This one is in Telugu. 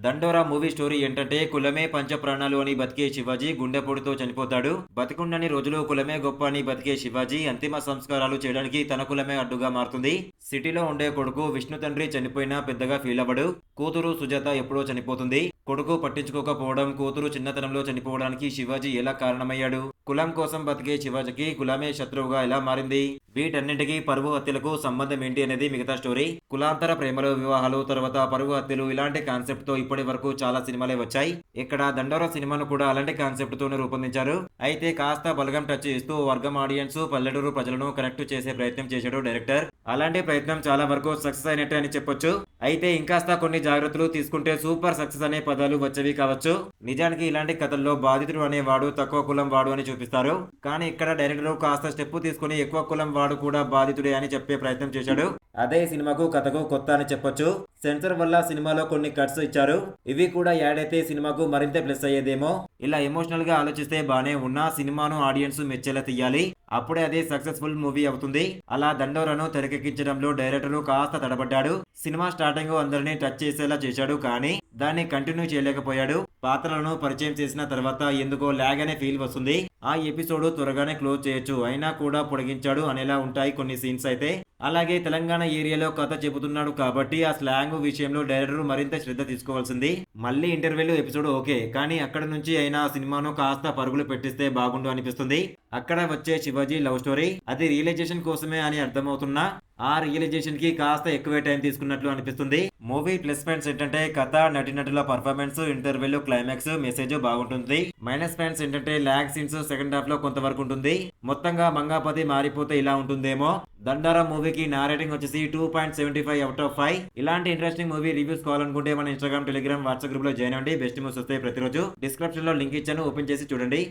దండోరా మూవీ స్టోరీ ఏంటంటే కులమే పంచప్రాణాలు అని బతికే శివాజీ గుండెపోటుతో చనిపోతాడు. బతికున్నన్ని రోజులు కులమే గొప్ప అని బతికే శివాజీ అంతిమ సంస్కారాలు చేయడానికి తన కులమే అడ్డుగా మారుతుంది. సిటీలో ఉండే కొడుకు విష్ణు తండ్రి చనిపోయినా పెద్దగా ఫీల్ అవ్వడు. కూతురు సుజాత ఎప్పుడో చనిపోతుంది. కొడుకు పట్టించుకోకపోవడం, కూతురు చిన్నతనంలో చనిపోవడానికి శివాజీ ఎలా కారణమయ్యాడు? కులం కోసం బతికే శివాజీకి కులమే శత్రువుగా ఎలా మారింది? వీటన్నింటికీ పరువు హత్యలకు సంబంధం ఏంటి అనేది మిగతా స్టోరీ. కులాంతర ప్రేమలు, వివాహాలు, తర్వాత పరువు హత్యలు ఇలాంటి కాన్సెప్ట్ తో ఇప్పటి వరకు చాలా సినిమాలే వచ్చాయి. ఇక్కడ దండోరా సినిమాను కూడా అలాంటి కాన్సెప్ట్ తోనే రూపొందించారు. అయితే కాస్త బలగం టచ్ ఇస్తూ వర్గం ఆడియన్స్, పల్లెటూరు ప్రజలను కనెక్ట్ చేసే ప్రయత్నం చేశాడు డైరెక్టర్. అలాంటి ప్రయత్నం చాలా వరకు సక్సెస్ అయినట్టే అని చెప్పొచ్చు. అయితే ఇంకాస్త కొన్ని జాగ్రత్తలు తీసుకుంటే సూపర్ సక్సెస్ అనే పదాలు వచ్చేవి కావచ్చు. నిజానికి ఇలాంటి కథల్లో బాధితుడు అనేవాడు తక్కువ కులం వాడు అని చూపిస్తారు. కానీ ఇక్కడ డైరెక్టర్ కాస్త స్టెప్ తీసుకుని ఎక్కువ కులం వాడు కూడా బాధితుడే అని చెప్పే ప్రయత్నం చేశాడు. అదే సినిమాకు కథకు కొత్త అని చెప్పొచ్చు. సెన్సర్ వల్ల సినిమాలో కొన్ని కట్స్ ఇచ్చారు. ఇవి కూడా యాడ్ అయితే సినిమాకు మరింత ప్లస్ అయ్యేదేమో. ఇలా ఎమోషనల్ గా ఆలోచిస్తే బానే ఉన్నా సినిమాను ఆడియన్స్ మెచ్చేలా తీయాలి. అప్పుడే అది సక్సెస్ఫుల్ మూవీ అవుతుంది. అలా దండోరాను తెరకెక్కించడంలో డైరెక్టర్ కాస్త తడబడ్డాడు. సినిమా స్టార్టింగ్ అందరినీ టచ్ చేసేలా చేశాడు, కానీ దాన్ని కంటిన్యూ చేయలేకపోయాడు. పాత్రలను పరిచయం చేసిన తర్వాత ఎందుకో లాగ్ అనే ఫీల్ వస్తుంది. ఆ ఎపిసోడ్ త్వరగానే క్లోజ్ చేయొచ్చు, అయినా కూడా పొడిగించాడు అనేలా ఉంటాయి కొన్ని సీన్స్ అయితే. అలాగే తెలంగాణ ఏరియాలో కథ చెబుతున్నాడు కాబట్టి ఆ స్లాంగ్ విషయంలో డైరెక్టర్ మరింత శ్రద్ధ తీసుకోవాల్సింది. మళ్ళీ ఇంటర్వెల్ ఎపిసోడ్ ఓకే, కానీ అక్కడ నుంచి అయినా సినిమాను కాస్త పరుగులు పెట్టిస్తే బాగుండు అనిపిస్తుంది. అక్కడ వచ్చే శివాజీ లవ్ స్టోరీ అది రియలైజేషన్ కోసమే అని అర్థమవుతున్నా ఆ రియలైజేషన్ కి కాస్త ఎక్కువే టైం తీసుకున్నట్లు అనిపిస్తుంది. మూవీ ప్లస్ పాయింట్స్ ఏంటంటే కథ, నటినటుల పర్ఫార్మెన్స్, ఇంటర్వెల్, క్లైమాక్స్, మెసేజ్ బాగుంటుంది. మైనస్ పాయింట్స్ ఏంటంటే లాగ్ సీన్స్ సెకండ్ హాఫ్ లో కొంతవరకు ఉంటుంది. మొత్తంగా మంగాపతి మారిపోతే ఇలా ఉంటుందేమో. దండారా మూవీకి నా రేటింగ్ వచ్చేసి 2.75 అవుట్ ఆఫ్ 5. ఇలాంటి ఇంట్రెస్టింగ్ మూవీ రివ్యూస్ కావాలనుకుంటే మన ఇన్స్టాగ్రామ్, టెలిగ్రామ్, వాట్సాప్ గ్రూప్ లో జాయిన్ అవ్వండి. బెస్ట్ న్యూస్ వస్తాయి ప్రతిరోజు. డిస్క్రిప్షన్ లో లింక్ ఇచ్చాను, ఓపెన్ చేసి చూడండి.